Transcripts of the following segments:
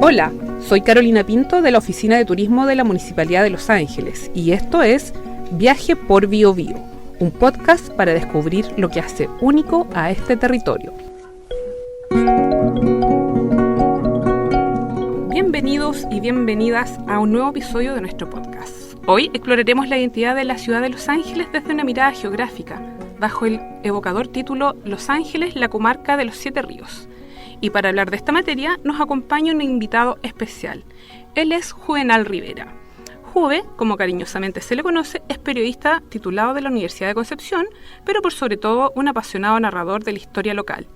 Hola, soy Carolina Pinto de la Oficina de Turismo de la Municipalidad de Los Ángeles y esto es Viaje por Biobío, un podcast para descubrir lo que hace único a este territorio. Bienvenidos y bienvenidas a un nuevo episodio de nuestro podcast. Hoy exploraremos la identidad de la ciudad de Los Ángeles desde una mirada geográfica, bajo el evocador título Los Ángeles, la comarca de los 7 ríos. Y para hablar de esta materia nos acompaña un invitado especial. Él es Juvenal Rivera. Juve, como cariñosamente se le conoce, es periodista titulado de la Universidad de Concepción, pero por sobre todo un apasionado narrador de la historia local.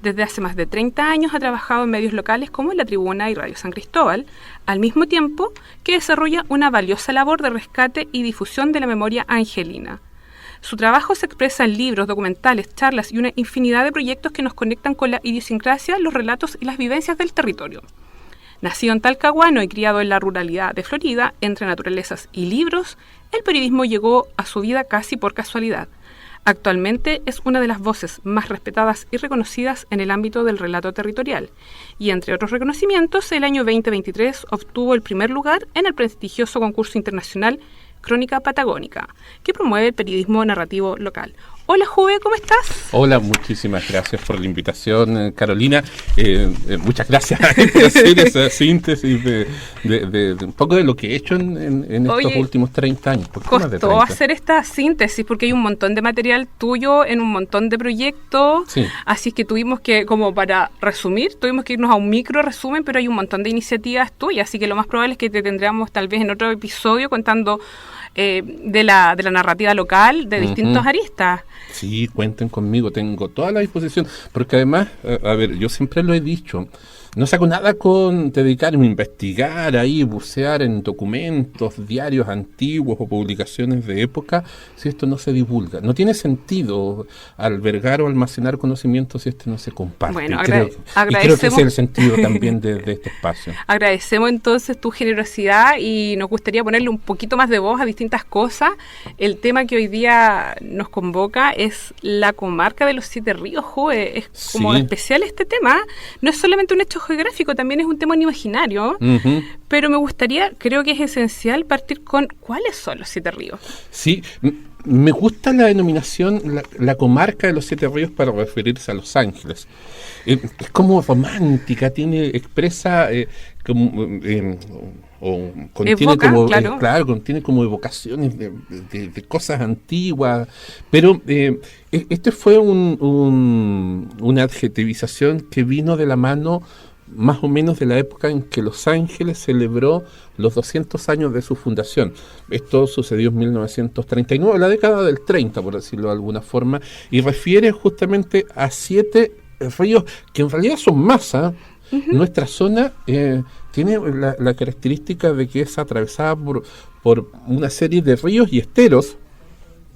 Desde hace más de 30 años ha trabajado en medios locales como La Tribuna y Radio San Cristóbal, al mismo tiempo que desarrolla una valiosa labor de rescate y difusión de la memoria angelina. Su trabajo se expresa en libros, documentales, charlas y una infinidad de proyectos que nos conectan con la idiosincrasia, los relatos y las vivencias del territorio. Nacido en Talcahuano y criado en la ruralidad de Florida, entre naturalezas y libros, el periodismo llegó a su vida casi por casualidad. Actualmente es una de las voces más respetadas y reconocidas en el ámbito del relato territorial, y entre otros reconocimientos, el año 2023 obtuvo el primer lugar en el prestigioso concurso internacional Crónica Patagónica, que promueve el periodismo narrativo local. Hola, Juve, ¿cómo estás? Hola, muchísimas gracias por la invitación, Carolina. Muchas gracias por hacer esa síntesis de un poco de lo que he hecho en estos últimos 30 años. Costó hacer esta síntesis porque hay un montón de material tuyo en un montón de proyectos, sí. Así que tuvimos que, como para resumir, tuvimos que irnos a un micro resumen, pero hay un montón de iniciativas tuyas, así que lo más probable es que te tendríamos tal vez en otro episodio contando de la narrativa local de distintos aristas. Sí, cuenten conmigo, tengo toda la disposición, porque además, a ver, yo siempre lo he dicho, no saco nada con dedicarme a investigar ahí, bucear en documentos, diarios antiguos o publicaciones de época, si esto no se divulga. No tiene sentido albergar o almacenar conocimientos si esto no se comparte. Bueno, creo que ese es el sentido también de este espacio. Agradecemos entonces tu generosidad y nos gustaría ponerle un poquito más de voz a distintas cosas. El tema que hoy día nos convoca es la comarca de los 7 ríos, Joe. Es como especial este tema. No es solamente un hecho geográfico, también es un tema imaginario, pero me gustaría, creo que es esencial partir con ¿cuáles son los 7 ríos? Sí, me gusta la denominación, la comarca de los 7 ríos para referirse a Los Ángeles. Es como romántica, expresa contiene como evocaciones de cosas antiguas, pero este fue una adjetivización que vino de la mano más o menos de la época en que Los Ángeles celebró los 200 años de su fundación. Esto sucedió en 1939, la década del 30, por decirlo de alguna forma, y refiere justamente a 7 ríos que en realidad son más. Nuestra zona tiene la característica de que es atravesada por una serie de ríos y esteros.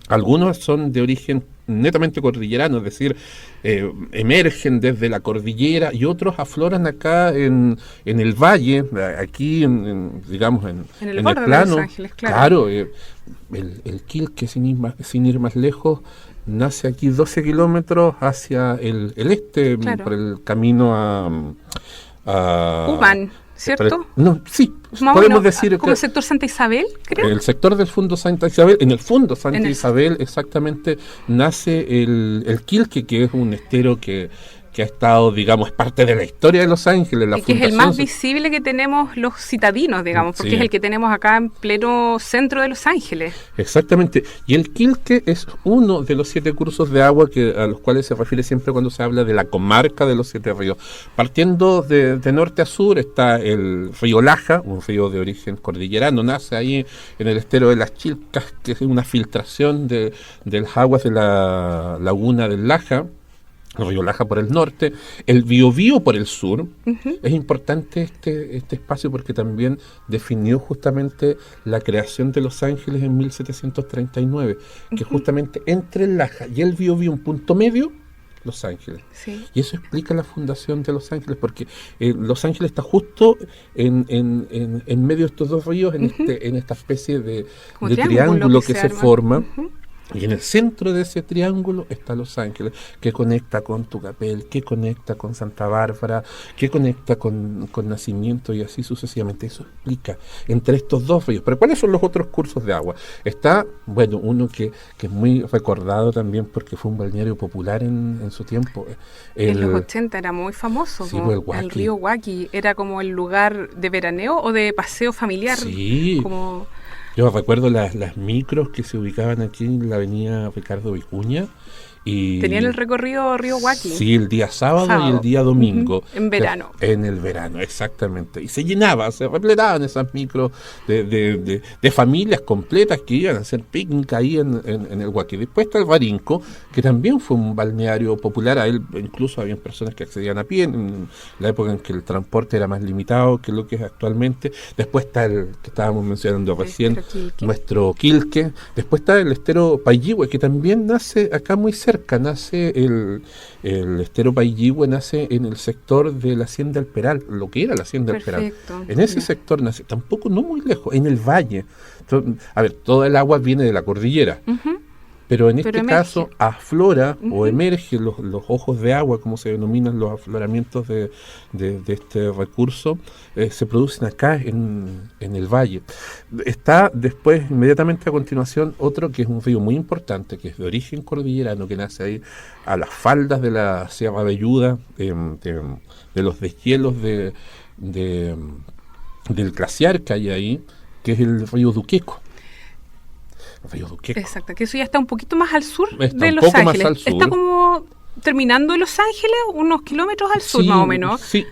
Algunos son de origen netamente cordillerano, es decir, emergen desde la cordillera, y otros afloran acá en el valle, aquí digamos en el plano. De Los Ángeles, claro, el Quilque, sin ir más lejos, nace aquí 12 kilómetros hacia el este, claro, por el camino a Humán, ¿cierto? Sí, podemos decir como el sector Santa Isabel, creo. El sector del Fundo Santa Isabel, en el Fundo Santa Isabel exactamente nace el Quilque, que es un estero que ha estado, digamos, es parte de la historia de Los Ángeles. Y que es el más visible que tenemos los citadinos, digamos, porque es el que tenemos acá en pleno centro de Los Ángeles. Exactamente. Y el Quilque es uno de los 7 cursos de agua a los cuales se refiere siempre cuando se habla de la comarca de los 7 ríos. Partiendo de norte a sur está el río Laja, un río de origen cordillerano, nace ahí en el estero de Las Chilcas, que es una filtración de las aguas de la laguna del Laja. El río Laja por el norte, el Biobío por el sur. Es importante este espacio porque también definió justamente la creación de Los Ángeles en 1739, que justamente entre el Laja y el Biobío, un punto medio, Los Ángeles. Sí. Y eso explica la fundación de Los Ángeles, porque Los Ángeles está justo en medio de estos dos ríos, en esta especie de triángulo que se forma. Y en el centro de ese triángulo está Los Ángeles, que conecta con Tucapel, que conecta con Santa Bárbara, que conecta con Nacimiento y así sucesivamente. Eso explica entre estos dos ríos. Pero ¿cuáles son los otros cursos de agua? Está, bueno, uno que es muy recordado también porque fue un balneario popular en su tiempo. En los 80 era muy famoso, sí, el río Huaqui. Era como el lugar de veraneo o de paseo familiar. Sí. Como... Yo recuerdo las micros que se ubicaban aquí en la avenida Ricardo Vicuña. Y tenían el recorrido Río Huaqui. Sí, el día sábado y el día domingo. En verano. En el verano, exactamente. Y se llenaba, se repletaban esas micros de familias completas que iban a hacer picnic ahí en el Huaqui. Después está el Barinco, que también fue un balneario popular. A él incluso habían personas que accedían a pie en la época en que el transporte era más limitado que lo que es actualmente. Después está el que estábamos mencionando recién, nuestro Quilque. Después está el estero Paillihue, que también nace acá muy cerca. Nace el estero Paillihue, nace en el sector de la Hacienda El Peral, lo que era la Hacienda El Peral. En ese sector nace, tampoco no muy lejos, en el valle. A ver, toda el agua viene de la cordillera. Pero en este caso aflora o emerge los ojos de agua, como se denominan los afloramientos de este recurso, se producen acá en el valle. Está después, inmediatamente a continuación, otro que es un río muy importante, que es de origen cordillerano, que nace ahí a las faldas de la Sierra Velluda, de los deshielos del glaciar que hay ahí, que es el río Duqueco. Río Duqueco. Exacto, que eso ya está un poquito más al sur está de Los Ángeles. Más está como terminando en Los Ángeles, unos kilómetros al sur, más o menos. Sí,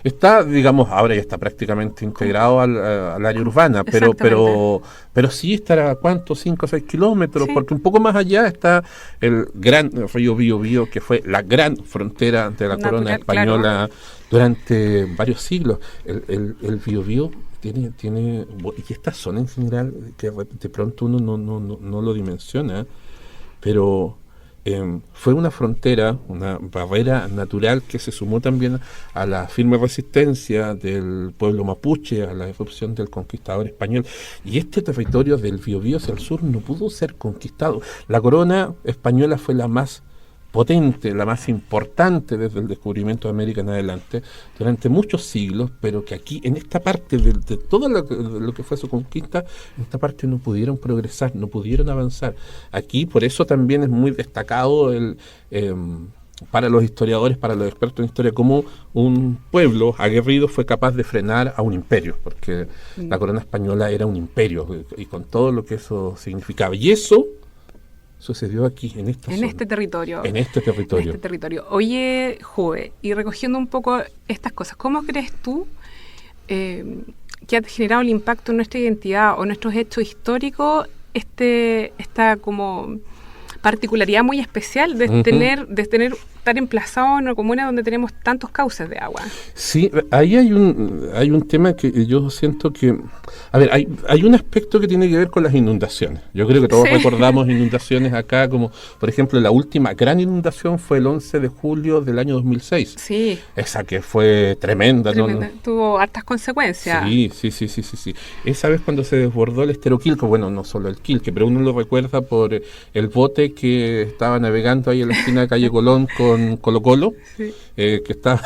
está, digamos, ahora ya está prácticamente integrado al área urbana, pero sí estará a ¿cuánto? 5 o 6 kilómetros, porque un poco más allá está el gran río Biobío, que fue la gran frontera de la corona española durante varios siglos. El Biobío tiene y esta zona en general que de pronto uno no lo dimensiona, pero fue una frontera, una barrera natural que se sumó también a la firme resistencia del pueblo mapuche a la irrupción del conquistador español, y este territorio del Biobío hacia el sur no pudo ser conquistado. La corona española fue la más potente, la más importante desde el descubrimiento de América en adelante, durante muchos siglos, pero que aquí, en esta parte de todo lo que fue su conquista, en esta parte no pudieron progresar, no pudieron avanzar. Aquí, por eso también es muy destacado para los historiadores, para los expertos en historia, cómo un pueblo aguerrido fue capaz de frenar a un imperio, porque la corona española era un imperio, y con todo lo que eso significaba. Y eso sucedió aquí, en esta zona. Este territorio. En este territorio. Oye, Jove, y recogiendo un poco estas cosas, ¿cómo crees tú que ha generado el impacto en nuestra identidad o nuestros hechos históricos esta como particularidad muy especial de estar emplazado en una comuna donde tenemos tantos cauces de agua? Sí, ahí hay un tema que yo siento que, a ver, hay un aspecto que tiene que ver con las inundaciones. Yo creo que todos recordamos inundaciones acá, como por ejemplo la última gran inundación fue el 11 de julio del año 2006. Sí. Esa que fue tremenda. ¿No? Tuvo hartas consecuencias. Sí. Esa vez cuando se desbordó el estero Quilco, bueno, no solo el Quilque, pero uno lo recuerda por el bote que estaba navegando ahí en la esquina de calle Colón con Colo-Colo, que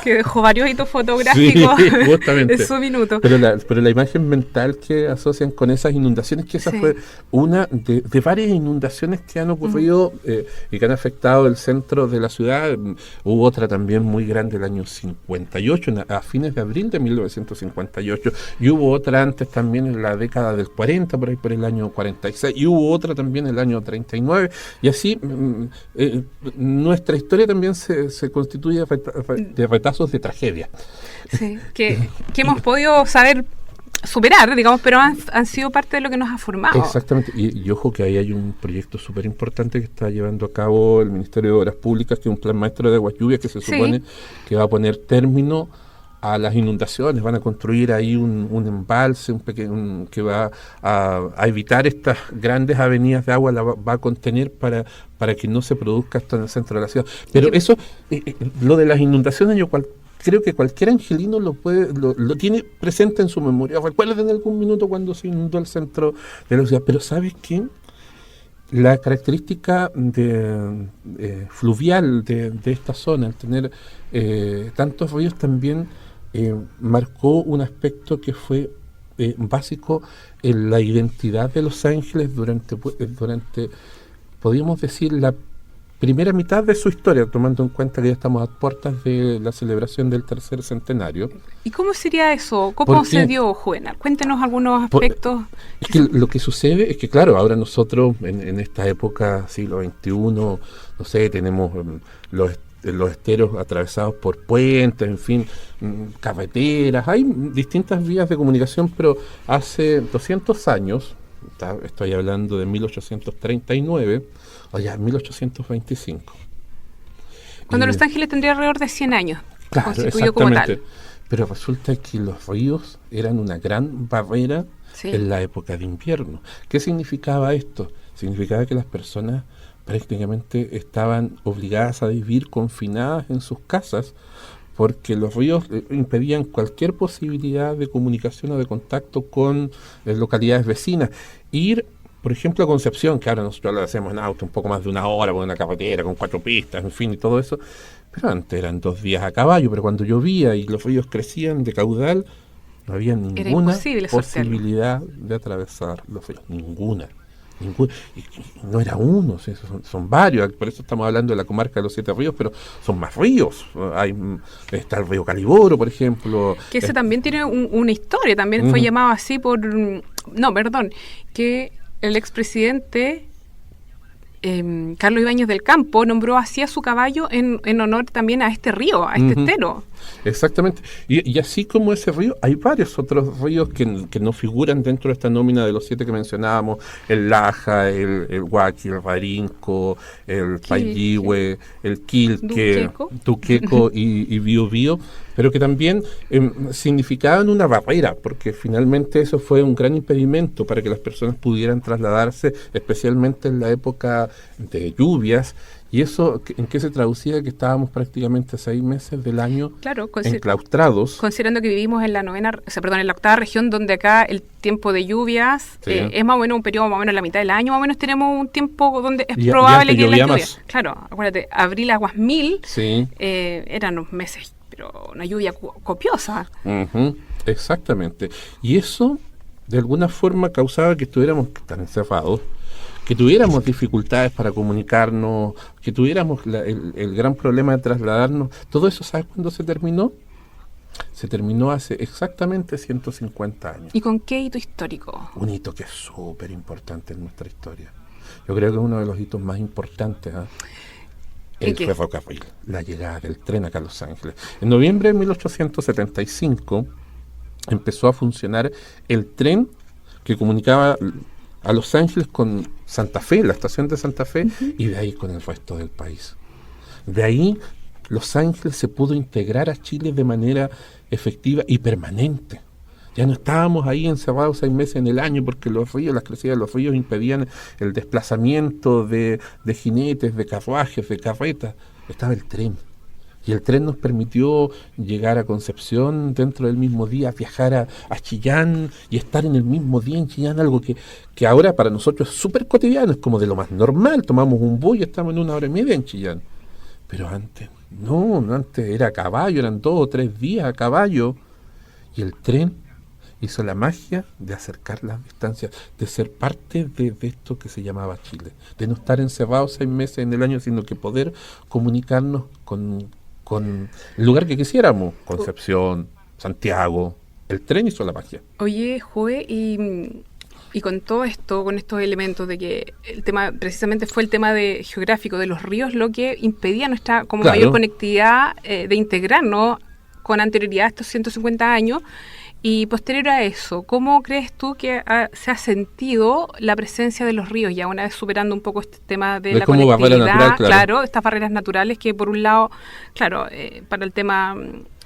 dejó varios hitos fotográficos en su minuto. Pero la imagen mental que asocian con esas inundaciones, que esa fue una de varias inundaciones que han ocurrido y que han afectado el centro de la ciudad. Hubo otra también muy grande el año 58, a fines de abril de 1958, y hubo otra antes también en la década del 40, por ahí por el año 46, y hubo otra también en el año 39, y así nuestra historia también se constituye de retazos de tragedia. Sí, que hemos podido saber superar, digamos, pero han sido parte de lo que nos ha formado. Exactamente, y ojo que ahí hay un proyecto súper importante que está llevando a cabo el Ministerio de Obras Públicas, que es un plan maestro de aguas lluvias que se supone que va a poner término a las inundaciones. Van a construir ahí un embalse que va a evitar estas grandes avenidas de agua, va a contener para que no se produzca esto en el centro de la ciudad. Pero eso, lo de las inundaciones, yo creo que cualquier angelino lo tiene presente en su memoria. Recuerden en algún minuto cuando se inundó el centro de la ciudad. Pero ¿sabes qué? la característica fluvial de esta zona, el tener tantos ríos también marcó un aspecto que fue básico en la identidad de Los Ángeles durante podríamos decir, la primera mitad de su historia, tomando en cuenta que ya estamos a puertas de la celebración del tercer centenario. ¿Y cómo sería eso? ¿Cómo se dio, Juvenal? Cuéntenos algunos aspectos. Es que lo que sucede es que, claro, ahora nosotros en esta época, siglo XXI, no sé, tenemos los esteros atravesados por puentes, en fin, carreteras, hay distintas vías de comunicación, pero hace 200 años, estoy hablando de 1839, o ya 1825. Cuando Los Ángeles tendría alrededor de 100 años, claro, constituido como tal. Pero resulta que los ríos eran una gran barrera en la época de invierno. ¿Qué significaba esto? Significaba que las personas prácticamente estaban obligadas a vivir confinadas en sus casas porque los ríos impedían cualquier posibilidad de comunicación o de contacto con localidades vecinas. Ir, por ejemplo, a Concepción, que ahora nosotros lo hacemos en auto un poco más de una hora por una carretera con 4 pistas, en fin, y todo eso, pero antes eran 2 días a caballo, pero cuando llovía y los ríos crecían de caudal, no había ninguna posibilidad de atravesar los ríos, ninguna. Y no era uno, son varios, por eso estamos hablando de la comarca de los 7 ríos, pero son más ríos. Está el río Caliboro, por ejemplo. Que ese también tiene una historia, también fue llamado así que el expresidente Carlos Ibáñez del Campo nombró así a su caballo en honor también a este río, a este estero. Exactamente. Y así como ese río, hay varios otros ríos que no figuran dentro de esta nómina de los 7 que mencionábamos: el Laja, el Huaqui, el Rarinco, el Payihue, el Quilque, Tuqueco y Biobío, pero que también significaban una barrera, porque finalmente eso fue un gran impedimento para que las personas pudieran trasladarse, especialmente en la época de lluvias. ¿Y eso en qué se traducía? Que estábamos prácticamente 6 meses del año enclaustrados. Considerando que vivimos en la octava región, donde acá el tiempo de lluvias es más o menos un periodo, más o menos la mitad del año, más o menos tenemos un tiempo donde es probable que la lluvia. Claro, acuérdate, abril, aguas 1000, eran unos meses, pero una lluvia copiosa. Exactamente. Y eso, de alguna forma, causaba que estuviéramos tan encerrados, que tuviéramos dificultades para comunicarnos, que tuviéramos el gran problema de trasladarnos. Todo eso, ¿sabes cuándo se terminó? Se terminó hace exactamente 150 años. ¿Y con qué hito histórico? Un hito que es súper importante en nuestra historia. Yo creo que es uno de los hitos más importantes. El ferrocarril, la llegada del tren acá a Los Ángeles. En noviembre de 1875 empezó a funcionar el tren que comunicaba a Los Ángeles con Santa Fe, la estación de Santa Fe, y de ahí con el resto del país. De ahí Los Ángeles se pudo integrar a Chile de manera efectiva y permanente. Ya no estábamos ahí encerrados 6 meses en el año porque los ríos, las crecidas de los ríos impedían el desplazamiento de jinetes, de carruajes, de carretas. Estaba el tren. Y el tren nos permitió llegar a Concepción dentro del mismo día, viajar a Chillán y estar en el mismo día en Chillán, algo que ahora para nosotros es súper cotidiano, es como de lo más normal. Tomamos un bus y estamos en 1 hora y media en Chillán. Pero antes, antes era a caballo, eran 2 o 3 días a caballo. Y el tren hizo la magia de acercar las distancias, de ser parte de esto que se llamaba Chile, de no estar encerrados 6 meses en el año, sino que poder comunicarnos con el lugar que quisiéramos, Concepción, Santiago. El tren hizo la magia. Oye, Joe, y con todo esto, con estos elementos de que el tema, precisamente fue el tema geográfico de los ríos, lo que impedía nuestra mayor conectividad de integrarnos con anterioridad a estos 150 años. Y posterior a eso, ¿cómo crees tú que se ha sentido la presencia de los ríos, ya una vez superando un poco este tema de la conectividad, natural, claro, estas barreras naturales que por un lado, claro, para el tema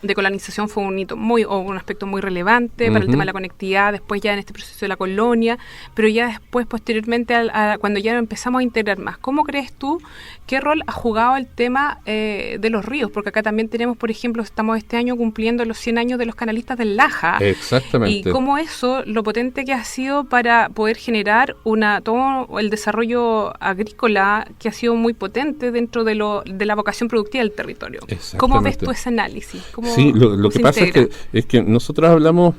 de colonización fue un aspecto muy relevante para el tema de la conectividad, después ya en este proceso de la colonia, pero ya después, posteriormente, cuando ya empezamos a integrar más. ¿Cómo crees tú, qué rol ha jugado el tema de los ríos? Porque acá también tenemos, por ejemplo, estamos este año cumpliendo los 100 años de los canalistas del Laja. Exactamente. Y cómo eso, lo potente que ha sido para poder generar todo el desarrollo agrícola que ha sido muy potente dentro de la vocación productiva del territorio. ¿Cómo ves tú ese análisis? Sí, lo que pasa es que nosotros hablamos,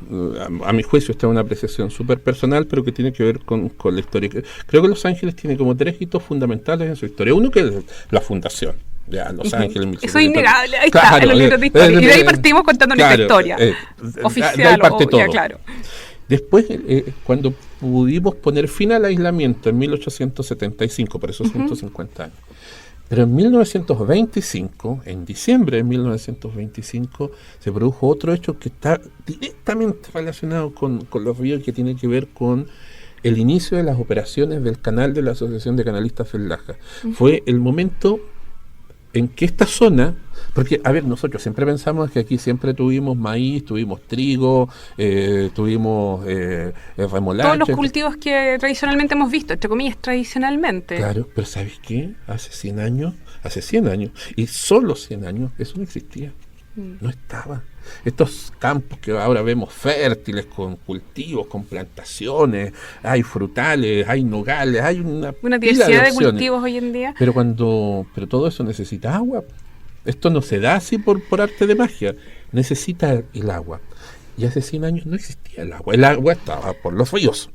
a mi juicio, esta es una apreciación súper personal, pero que tiene que ver con la historia. Creo que Los Ángeles tiene como 3 hitos fundamentales en su historia. Uno que es la fundación. Ya, Los Ángeles. Eso es innegable, ahí está, en los libros de historia. Y de ahí partimos contando nuestra historia oficial. De ahí parte todo. Ya, claro. Después, cuando pudimos poner fin al aislamiento en 1875, por esos 150 años, pero en 1925, en diciembre de 1925, se produjo otro hecho que está directamente relacionado con los ríos, que tiene que ver con el inicio de las operaciones del canal de la Asociación de Canalistas del Laja. Fue el momento en que esta zona, porque, a ver, nosotros siempre pensamos que aquí siempre tuvimos maíz, tuvimos trigo, tuvimos remolacha. Todos los cultivos que tradicionalmente hemos visto, entre comillas, tradicionalmente. Claro, pero ¿sabes qué? Hace 100 años, y solo 100 años, eso no existía. No estaba. Estos campos que ahora vemos fértiles, con cultivos, con plantaciones, hay frutales, hay nogales, hay una diversidad de cultivos hoy en día. Pero todo eso necesita agua. Esto no se da así por arte de magia. Necesita el agua. Y hace 100 años no existía el agua. El agua estaba por los ríos.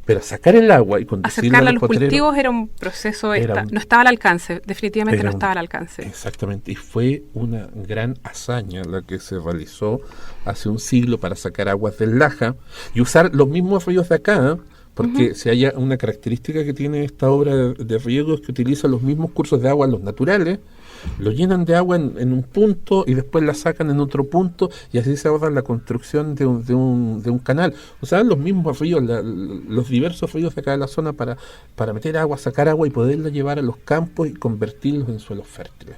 Pero sacar el agua y conducirla acercarla a los cultivos era un proceso, no estaba al alcance, definitivamente no estaba al alcance. Exactamente, y fue una gran hazaña la que se realizó hace un siglo para sacar aguas del Laja y usar los mismos ríos de acá, porque si hay una característica que tiene esta obra de riego es que utiliza los mismos cursos de agua, los naturales, lo llenan de agua en un punto y después la sacan en otro punto, y así se ahorra la construcción de un canal. O sea, los mismos ríos, los diversos ríos de acá de la zona para meter agua, sacar agua y poderla llevar a los campos y convertirlos en suelos fértiles.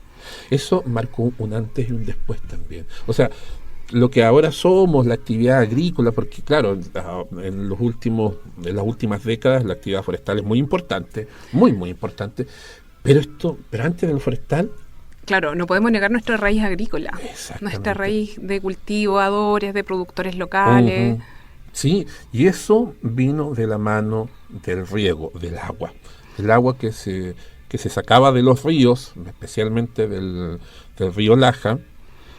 Eso marcó un antes y un después también. O sea, lo que ahora somos, la actividad agrícola, porque claro, en las últimas décadas la actividad forestal es muy importante, muy importante, pero antes del forestal, claro, no podemos negar nuestra raíz agrícola, nuestra raíz de cultivadores, de productores locales. Sí, y eso vino de la mano del riego, del agua. El agua que se sacaba de los ríos, especialmente del río Laja.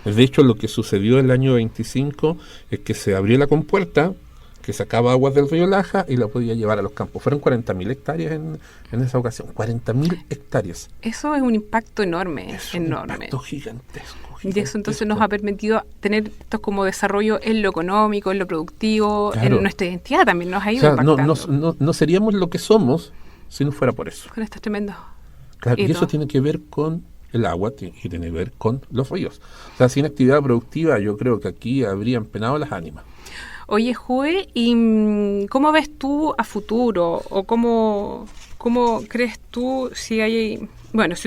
De hecho, lo que sucedió el año 25 es que se abrió la compuerta que sacaba aguas del río Laja y la podía llevar a los campos. Fueron 40.000 hectáreas en esa ocasión. 40.000 hectáreas. Eso es un impacto enorme. Un impacto gigantesco. Y eso entonces nos ha permitido tener esto como desarrollo en lo económico, en lo productivo, claro. En nuestra identidad también nos ha ido impactando. No seríamos lo que somos si no fuera por eso. Con estos tremendos. Claro, y eso tiene que ver con el agua y tiene que ver con los ríos. O sea, sin actividad productiva yo creo que aquí habrían penado las ánimas. Oye, Jue, ¿y cómo ves tú a futuro? ¿O cómo crees tú si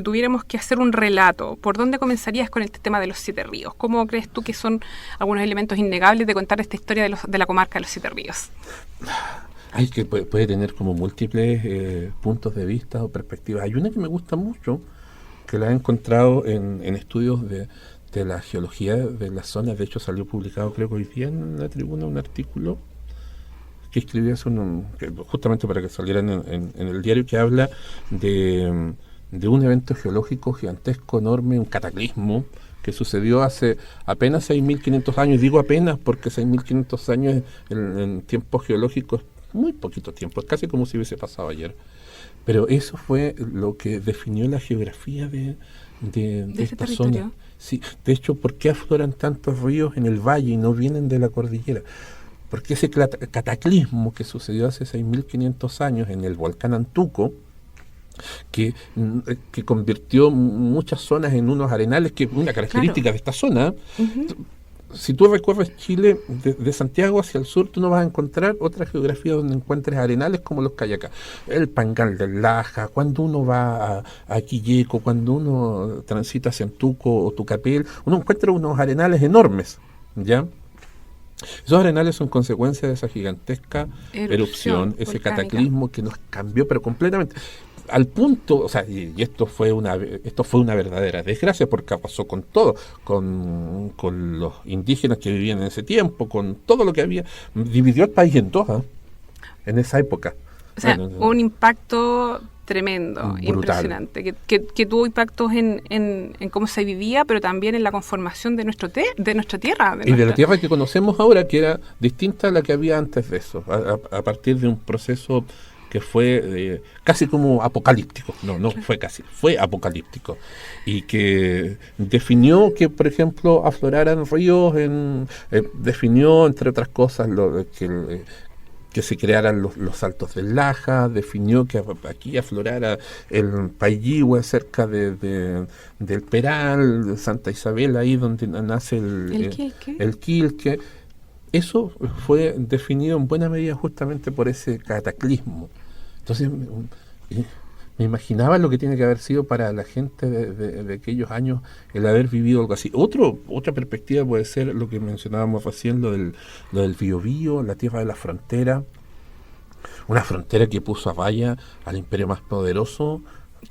tuviéramos que hacer un relato, ¿por dónde comenzarías con este tema de los 7 ríos? ¿Cómo crees tú que son algunos elementos innegables de contar esta historia de la comarca de los 7 ríos? Ay, que puede tener como múltiples puntos de vista o perspectivas. Hay una que me gusta mucho, que la he encontrado en estudios de la geología de las zonas. De hecho salió publicado, creo que hoy día en La Tribuna, un artículo que escribí justamente para que salieran en el diario, que habla de un evento geológico gigantesco, enorme, un cataclismo que sucedió hace apenas 6.500 años. Digo apenas porque 6.500 años en tiempos geológicos es muy poquito tiempo, es casi como si hubiese pasado ayer. Pero eso fue lo que definió la geografía de esta zona. Sí, de hecho, ¿por qué afloran tantos ríos en el valle y no vienen de la cordillera? Porque ese cataclismo que sucedió hace 6.500 años en el volcán Antuco, que convirtió muchas zonas en unos arenales, que es una característica de esta zona, si tú recorres Chile de Santiago hacia el sur, tú no vas a encontrar otra geografía donde encuentres arenales como los que hay acá. El Pangal del Laja, cuando uno va a Quilleco, cuando uno transita hacia Antuco o Tucapel, uno encuentra unos arenales enormes, ¿ya? Esos arenales son consecuencia de esa gigantesca erupción, ese volcánica. Cataclismo que nos cambió pero completamente. Al punto, o sea, y esto fue una verdadera desgracia porque pasó con todo, con los indígenas que vivían en ese tiempo, con todo lo que había, dividió el país en dos, en esa época. O sea, Bueno, un impacto tremendo, brutal. impresionante, que tuvo impactos en cómo se vivía, pero también en la conformación de nuestra tierra. Y de la tierra que conocemos ahora, que era distinta a la que había antes de eso, a partir de un proceso que fue casi como apocalíptico, no fue casi, fue apocalíptico, y que definió que, por ejemplo, afloraran ríos, definió, entre otras cosas, que se crearan los saltos del Laja, definió que aquí aflorara el Paillihue cerca del Peral, de Santa Isabel, ahí donde nace el Quilque. Eso fue definido en buena medida justamente por ese cataclismo. Entonces me imaginaba lo que tiene que haber sido para la gente de aquellos años el haber vivido algo así. Otra perspectiva puede ser lo que mencionábamos recién, lo del Biobío, la tierra de la frontera, una frontera que puso a raya al imperio más poderoso.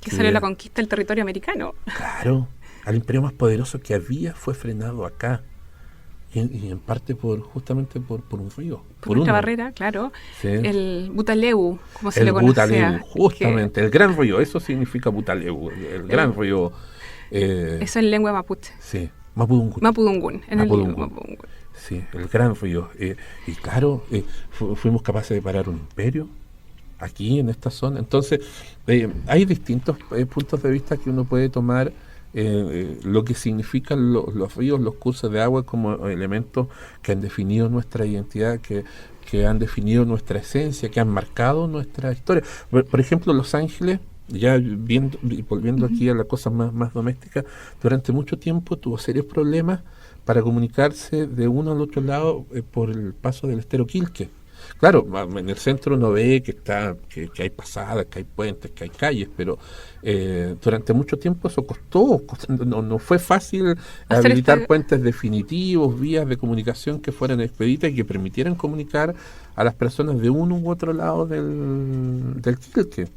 Que salió la conquista del territorio americano. Claro, al imperio más poderoso que había fue frenado acá. Y en parte justamente por un río. Por nuestra barrera, claro. Sí. El Butaleu, como se le conocía. Butaleu, justamente. El gran río, eso significa Butaleu. El gran río. Eso en lengua mapuche. Sí, Mapudungún. Mapudungún. Mapudungún. Sí, el gran río. Y claro, fuimos capaces de parar un imperio aquí en esta zona. Entonces, hay distintos puntos de vista que uno puede tomar. Lo que significan los ríos, los cursos de agua como elementos que han definido nuestra identidad, que han definido nuestra esencia, que han marcado nuestra historia. Por ejemplo, Los Ángeles, ya volviendo aquí a la cosa más doméstica, durante mucho tiempo tuvo serios problemas para comunicarse de uno al otro lado por el paso del estero Quilque. Claro, en el centro uno ve que hay pasadas, que hay puentes, que hay calles, pero durante mucho tiempo eso costó, no fue fácil habilitar puentes definitivos, vías de comunicación que fueran expeditas y que permitieran comunicar a las personas de uno u otro lado del Quilque.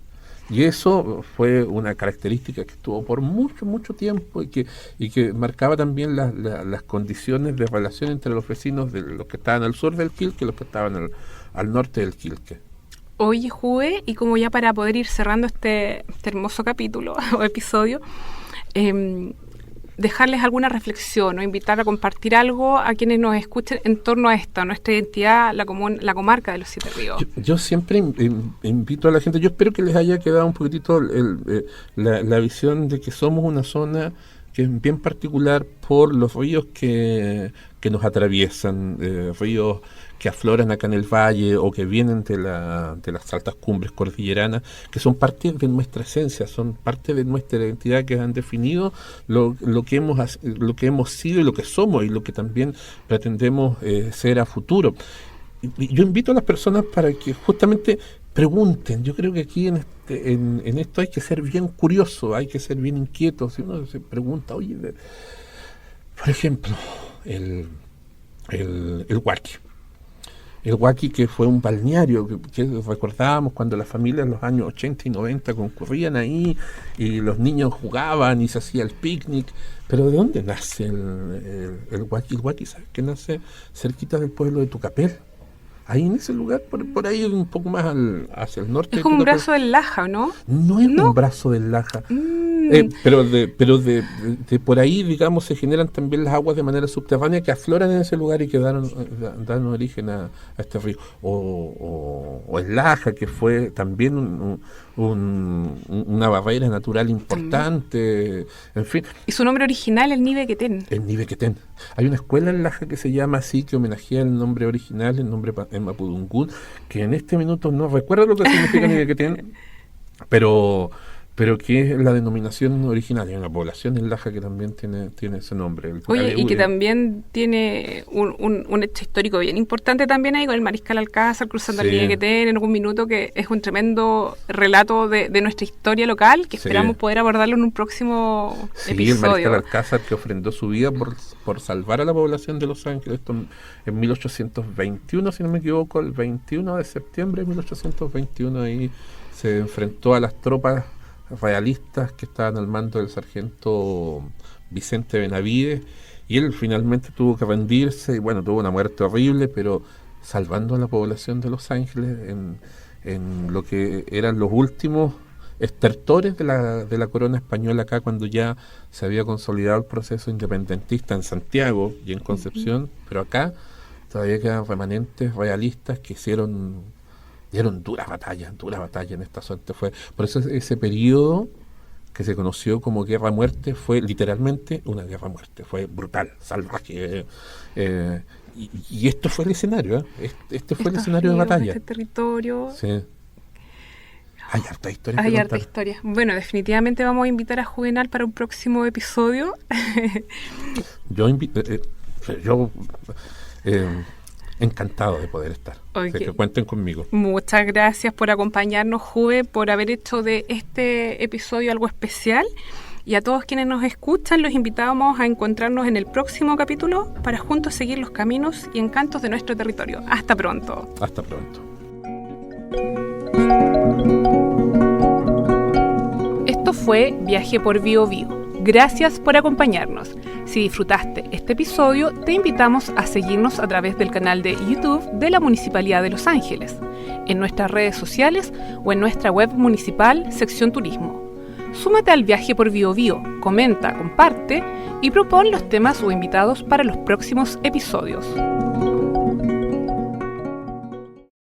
Y eso fue una característica que estuvo por mucho tiempo y que marcaba también las condiciones de relación entre los vecinos de los que estaban al sur del Quilque y los que estaban al norte del Quilque. Oye, Juve, y como ya para poder ir cerrando este hermoso capítulo o episodio, dejarles alguna reflexión o invitar a compartir algo a quienes nos escuchen en torno a esta, nuestra identidad, la comarca de los Siete Ríos. Yo siempre invito a la gente, yo espero que les haya quedado un poquitito la visión de que somos una zona que es bien particular por los ríos que nos atraviesan, ríos que afloran acá en el valle o que vienen de las altas cumbres cordilleranas, que son parte de nuestra esencia, son parte de nuestra identidad, que han definido lo que hemos sido y lo que somos y lo que también pretendemos ser a futuro. Y yo invito a las personas para que justamente pregunten. Yo creo que aquí en esto hay que ser bien curioso, hay que ser bien inquieto. Si uno se pregunta, oye, por ejemplo, el Huaqui. El Huaqui, que fue un balneario que recordábamos cuando las familias en los años 80 y 90 concurrían ahí y los niños jugaban y se hacía el picnic. Pero ¿de dónde nace el Huaqui? El Huaqui, ¿sabes? Que nace cerquita del pueblo de Tucapel. Ahí en ese lugar, por ahí un poco más hacia el norte. Es como un brazo del Laja, ¿no? No es un brazo del Laja. Pero de por ahí, digamos, se generan también las aguas de manera subterránea que afloran en ese lugar y que dan origen a este río. O el Laja, que fue también una barrera natural importante. En fin. Y su nombre original, el Nivequetén. El Nivequetén. Hay una escuela en Laja que se llama así, que homenajea el nombre original, el nombre en Mapudungún, que en este minuto no recuerdo lo que significa Nivequetén, pero pero que es la denominación originaria, una población en Laja que también tiene ese nombre. Oye, y que también tiene un hecho histórico bien importante también ahí con el Mariscal Alcázar cruzando la línea que tiene en algún minuto, que es un tremendo relato de nuestra historia local, que esperamos poder abordarlo en un próximo episodio. El Mariscal Alcázar, que ofrendó su vida por salvar a la población de Los Ángeles, esto en 1821, si no me equivoco, el 21 de septiembre de 1821, ahí se enfrentó a las tropas realistas que estaban al mando del sargento Vicente Benavides, y él finalmente tuvo que rendirse, y bueno, tuvo una muerte horrible, pero salvando a la población de Los Ángeles en lo que eran los últimos estertores de la corona española acá, cuando ya se había consolidado el proceso independentista en Santiago y en Concepción, pero acá todavía quedan remanentes realistas que dieron duras batallas en esta zona. Por eso ese periodo que se conoció como guerra-muerte fue literalmente una guerra-muerte, fue brutal, salvaje. Y esto fue el escenario, este fue el escenario de batalla. Este territorio. Sí. Hay harta historia. Hay harta historia. Bueno, definitivamente vamos a invitar a Juvenal para un próximo episodio. Encantado de poder estar. Okay. Que cuenten conmigo. Muchas gracias por acompañarnos, Juve, por haber hecho de este episodio algo especial. Y a todos quienes nos escuchan, los invitamos a encontrarnos en el próximo capítulo para juntos seguir los caminos y encantos de nuestro territorio. Hasta pronto. Hasta pronto. Esto fue Viaje por Bío Bío. Gracias por acompañarnos. Si disfrutaste este episodio, te invitamos a seguirnos a través del canal de YouTube de la Municipalidad de Los Ángeles, en nuestras redes sociales o en nuestra web municipal, sección Turismo. Súmate al Viaje por Bío Bío, comenta, comparte y propon los temas o invitados para los próximos episodios.